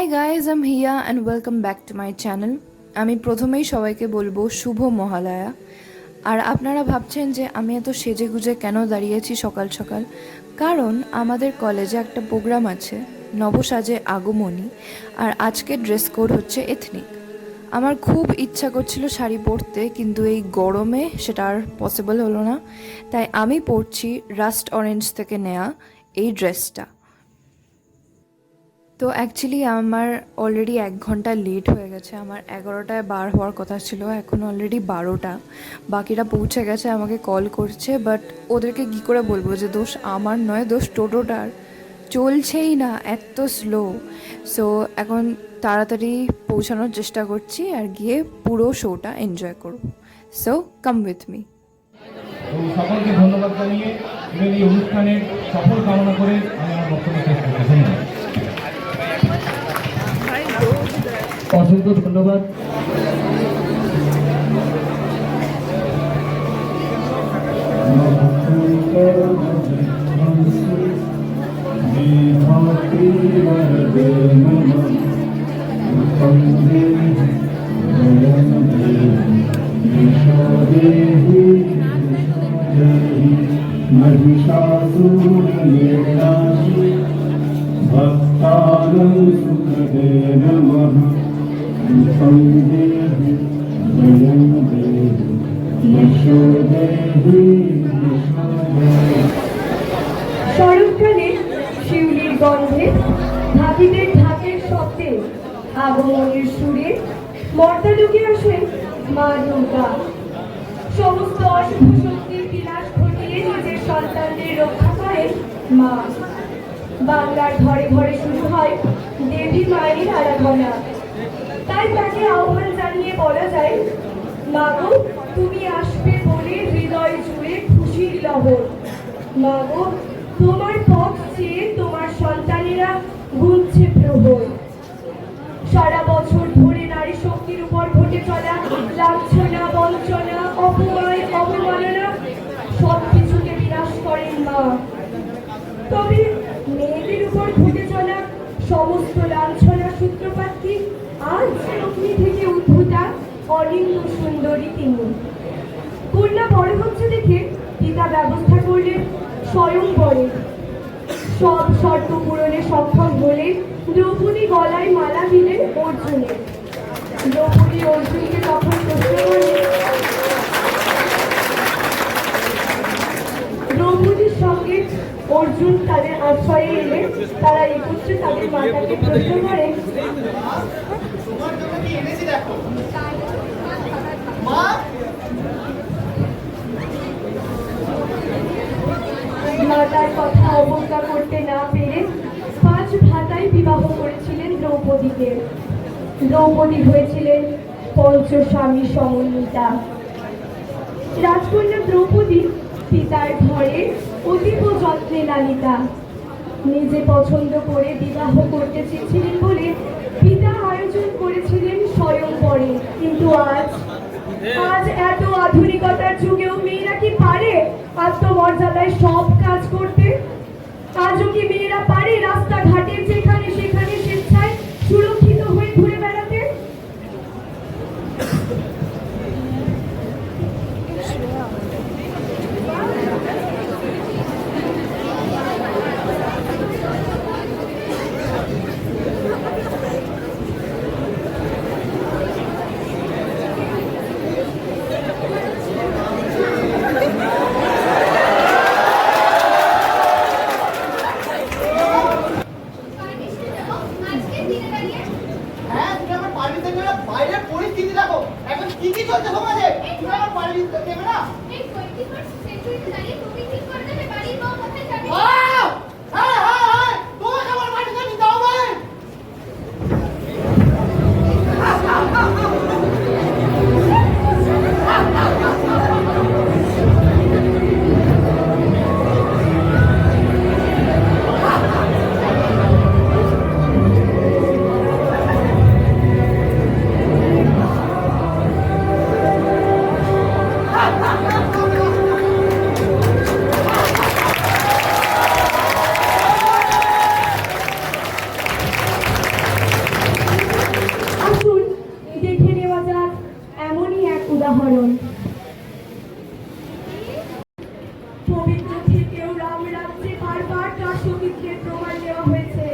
High guys, I'm Hiya and welcome back to my channel. আমি প্রথমেই সবাইকে বলবো শুভ মহালয়া। আর আপনারা ভাবছেন যে আমি এত সেজে গুজে কেন দাঁড়িয়েছি সকাল সকাল, কারণ আমাদের কলেজে একটা প্রোগ্রাম আছে, নবসাজে আগমনী। আর আজকে ড্রেস কোড হচ্ছে এথনিক। আমার খুব ইচ্ছা করছিল শাড়ি পরতে, কিন্তু এই গরমে সেটা আর পসিবল হলো না। তাই আমি পরছি রাস্ট অরেঞ্জ থেকে নেয়া এই ড্রেসটা। তো অ্যাকচুয়ালি আমার অলরেডি 1 ঘন্টা লেট হয়ে গেছে। আমার 11টায় বার হওয়ার কথা ছিল, এখন অলরেডি 12টা। বাকিরা পৌঁছে গেছে, আমাকে কল করছে, বাট ওদেরকে কী করে বলবো যে দোষ আমার নয়, দোষ টোটোটার। চলছেই না, এত স্লো। সো এখন তাড়াতাড়ি পৌঁছানোর চেষ্টা করছি আর গিয়ে পুরো শোটা এনজয় করব। So come with me. সকলকে ধন্যবাদ জানিয়ে এবং এই অনুষ্ঠানের সফল কামনা করে আমি আমার বক্তব্য শেষ করতে ধন্যবাদ। অসংখ্য ধন্যবাদ। महिषासुरनिर्नाशि भक्तानां सुखदे नमः। संदेहि वयं देहि यशो देहि यशो देहि। শরৎকালে শিউলির গন্ধে, ঢাকিদের ঢাকের শব্দে, আগমনের সুরে মর্তালোকে আসেন মা দুর্গা। সমস্ত অশুভ শক্তির বিনাশ ঘটিয়ে নিজের সন্তানদের রক্ষা করেন মা। বাংলার ঘরে ঘরে শুরু হয় দেবী মায়ের আরাধনা। তাই তাকে আহ্বান জানিয়ে বলা যায়, মা গো তুমি আসবে বলে হৃদয় জুড়ে খুশির লহর। মা গো তোমার পথ চেয়ে তোমার সন্তানেরা গুনছে প্রহর। সারা বছর ধরে নারী শক্তির উপর ঘটে চলা লাঞ্ছনা, বঞ্চনা, অপমান, অবমাননা সবকিছুকে বিনাশ করেন মা। তবে মেয়েদের উপর ঘটে চলা সমস্ত লাঞ্ছনা সূত্রপাত কি আজ অগ্নি থেকে উদ্ভূতা অলিন্দ সুন্দরী তিনি। কন্যা বড় হচ্ছে দেখে পিতা ব্যবস্থা করলেন স্বয়ংবরে। সব শর্ত পূরণে সক্ষম হলে দ্রৌপদী গলায় মালা দিলেন অর্জুনের। দ্রৌপদী অর্জুনকে তখন প্রশ্ন করলেন, দ্রৌপদীর সঙ্গে অর্জুন তাদের আশ্রয়ে এলে তারা একত্রে তাদের মাতাকে প্রশ্ন করেন, মাতার কথা অবজ্ঞা করতে না পেরে 5 ভাতায় বিবাহ করেছিলেন দ্রৌপদীকে। দ্রৌপদী হয়েছিলেন পঞ্চস্বামী সমন্বিতা। রাজকন্যা দ্রৌপদী পিতার ঘরে অতীব যত্নে লালিতা। নিজে পছন্দ করে বিবাহ করতে চেয়েছিলেন বলে পিতা আয়োজন করেছিলেন স্বয়ংবরে। কিন্তু আজ এত আধুনিকতার যুগেও মেয়েরা কি পারে আত্মমর্যাদায় সব কাজ করতে? আজও কি মেয়েরা পারে রাস্তাঘাটে যেখানে সেখানে স্বেচ্ছায় সুরক্ষিত হয়ে ঘুরে বেড়াতে? বাইরের পরিস্থিতি দেখো এখন কি কি চলছে সমাজে, তুমি আমার বাড়ির দেবে না। তোমাকে আমার বাড়িতে নিতে হবে। উদাহরণ। পবিত্র থেকেও রাম রাজ্যে বারবার তার সতীত্বের প্রমাণ দেওয়া হয়েছে।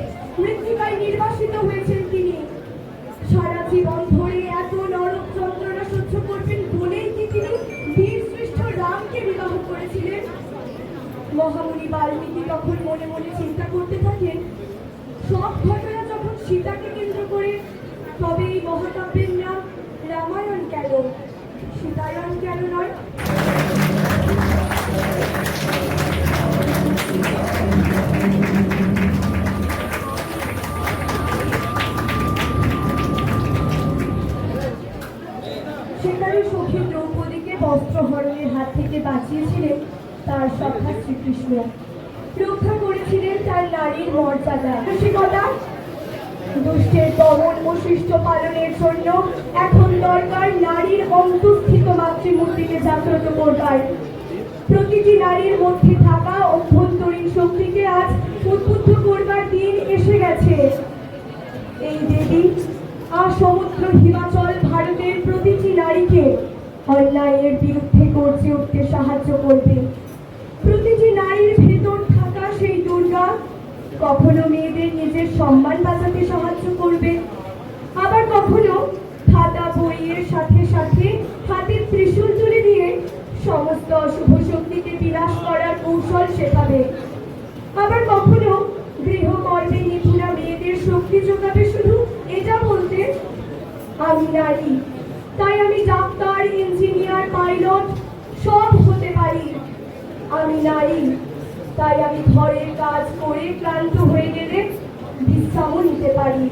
মৃত্তিকায় নির্বাসিত হয়েছেন তিনি। সারা জীবন ধরে এত নরক যন্ত্রণা সহ্য করবেন বলেই কি তিনি বীর শ্রেষ্ঠ রামকে বিবাহ করেছিলেন? মহামুনি বাল্মীকি তখন মনে মনে চিন্তা করতে থাকেন, সব ঘটনা যখন সীতাকে কেন্দ্র করে, তবে এই মহাকাব্যের নাম রামায়ণ কেন, সীতায়ন কেন নয়? সেখানে সখী দ্রৌপদীকে বস্ত্রহরণের হাত থেকে বাঁচিয়েছিলেন তার সখা শ্রীকৃষ্ণ। রক্ষা করেছিলেন তার নারীর মর্যাদা। রসিকতা, দুষ্টের দমন ও শিষ্ট পালনের জন্য এখন দরকার নারীর অন্তঃস্থিত মাতৃমূর্তিকে জাগ্রত করবার। প্রতিটি নারীর মধ্যে থাকা অভ্যন্তরীণ শক্তিকে আজ উদ্বুদ্ধ করবার দিন এসে গেছে। এই দেবী সমুদ্র হিমাচল ভারতের প্রতিটি নারীকে অন্যায়ের বিরুদ্ধে গর্জে উঠতে সাহায্য করবে। প্রতিটি নারীর ভেতর থাকা সেই দুর্গা কখনো মেয়েদের নিজের সম্মান বাঁচাতে সাহায্য করবে, আবার কখনো খাতা বইয়ের সাথে সাথে হাতের ত্রিশূল তুলে দিয়ে সমস্ত অশুভ শক্তিকে বিনাশ করার কৌশল শেখাবে। আবার কখনো গৃহকর্মে নিপুণা মেয়েদের শক্তি যোগাবে শুধু এটা বলতে, আমি নারী, তাই আমি ডাক্তার, ইঞ্জিনিয়ার, পাইলট সব হতে পারি। আমি নারী, তাই আমি ঘরের কাজ করে ক্লান্ত হয়ে গেলে বিশ্রামও নিতে পারি।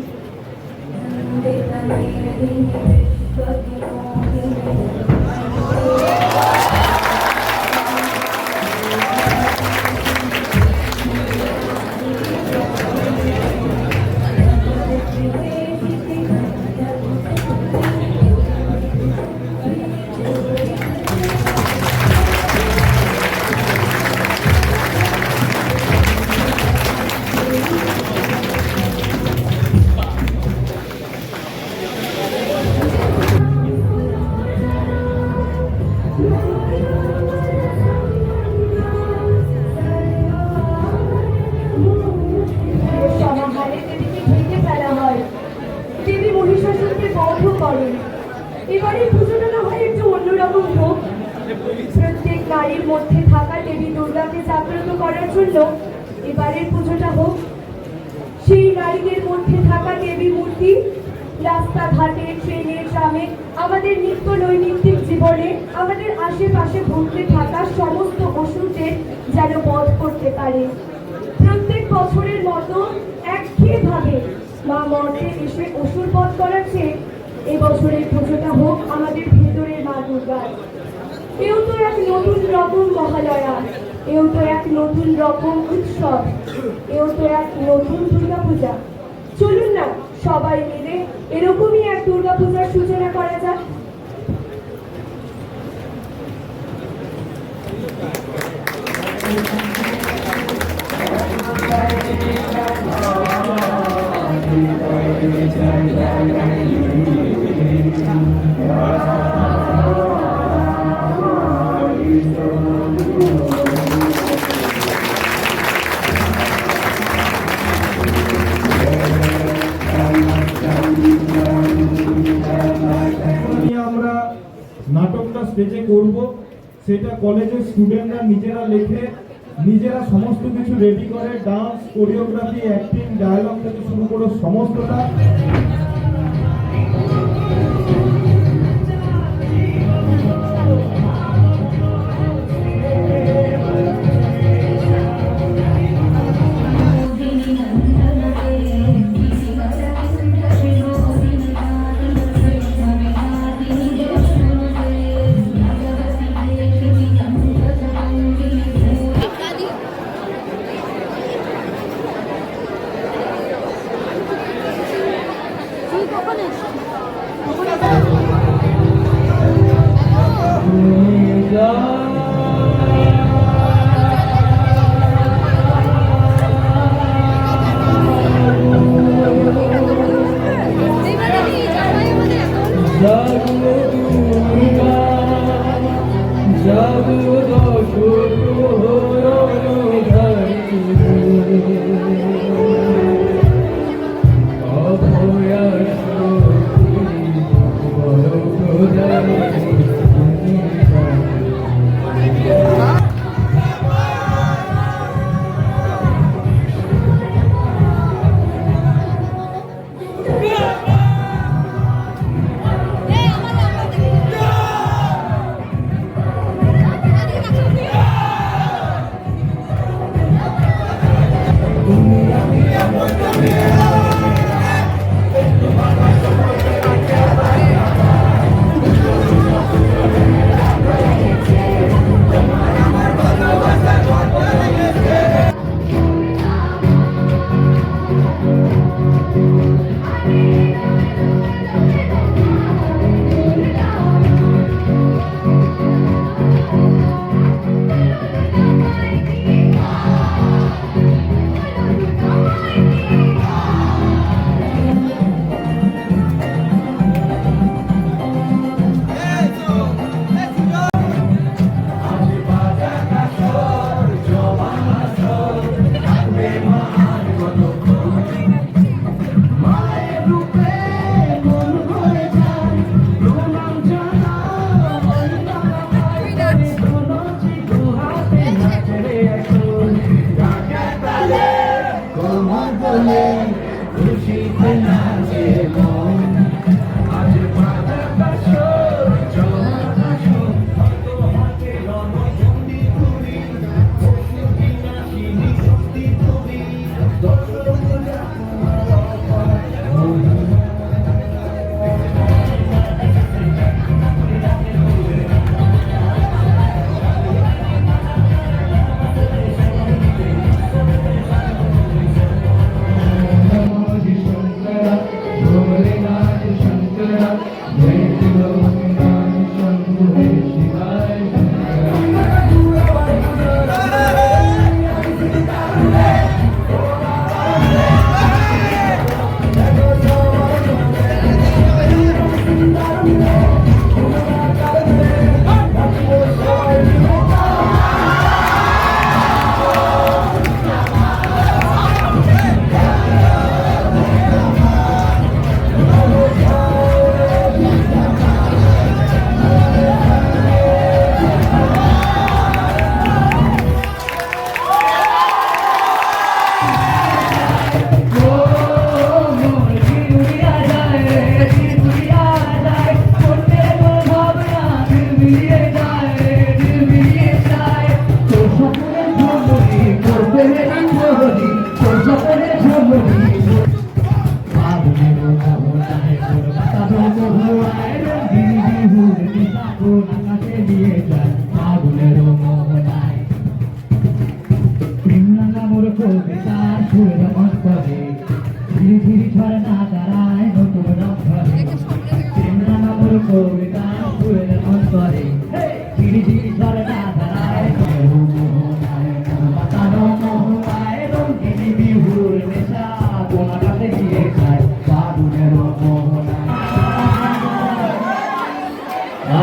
সমাহারে দেবীকে ঢেকে ফেলা হয়, দেবী মহিষাসুরকে বধ করেন। এবারে পুজোটা না হয় একটু অন্যরকম হোক। প্রত্যেক নারীর মধ্যে থাকা দেবী দুর্গাকে জাগ্রত করার জন্য এবারের পুজোটা হোক। সেই নারীদের মধ্যে থাকা দেবী মূর্তি রাস্তাঘাটে, ট্রেনে, ট্রামে, আমাদের নিত্য নৈমিত্তিক জীবনে, আমাদের আশেপাশে ঘুরতে থাকা সমস্ত অসুরদের যেন বধ করতে পারে। প্রত্যেক বছরের মতো একঘেয়েভাবে মা মর্তে এসে অসুর বধ করার চেয়ে এবছরের পুজোটা হোক আমাদের ভেতরের মা দুর্গার। এও তো এক নতুন রকম মহালয়া, এও তো এক নতুন রকম উৎসব, এও তো এক নতুন দুর্গাপূজা। চলুন না সবাই মিলে এরকমই এক দুর্গাপূজার সূচনা করা যাক। আমরা নাটকটা স্টেজে করব, সেটা কলেজের স্টুডেন্টরা নিজেরা লেখে, নিজেরা সমস্ত কিছু রেডি করে, ডান্স, কোরিওগ্রাফি, অ্যাক্টিং, ডায়লগ থেকে শুরু করে সমস্তটা। Duga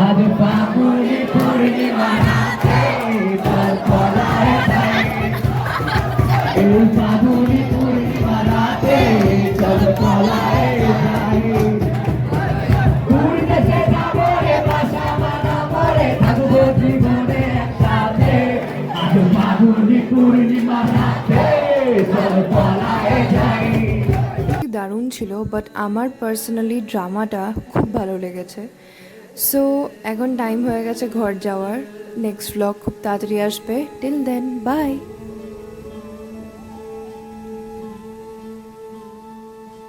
আজ ফাগুনি পূর্ণিমা রাতে তোর তলায় যাই, এই ফাগুনি পূর্ণিমা রাতে তোর তলায় যাই। উড়তেছে যাবো রে বাসা বানাবো রে, থাকবো জীবনে একসাথে। আজ ফাগুনি পূর্ণিমা রাতে তোর তলায় যাই। দারুণ ছিল, বাট আমার পার্সোনালি ড্রামাটা খুব ভালো লেগেছে। সো এখন টাইম হয়ে গেছে ঘর যাওয়ার। নেক্সট ব্লগ খুব তাড়াতাড়ি আসবে। Till then, by.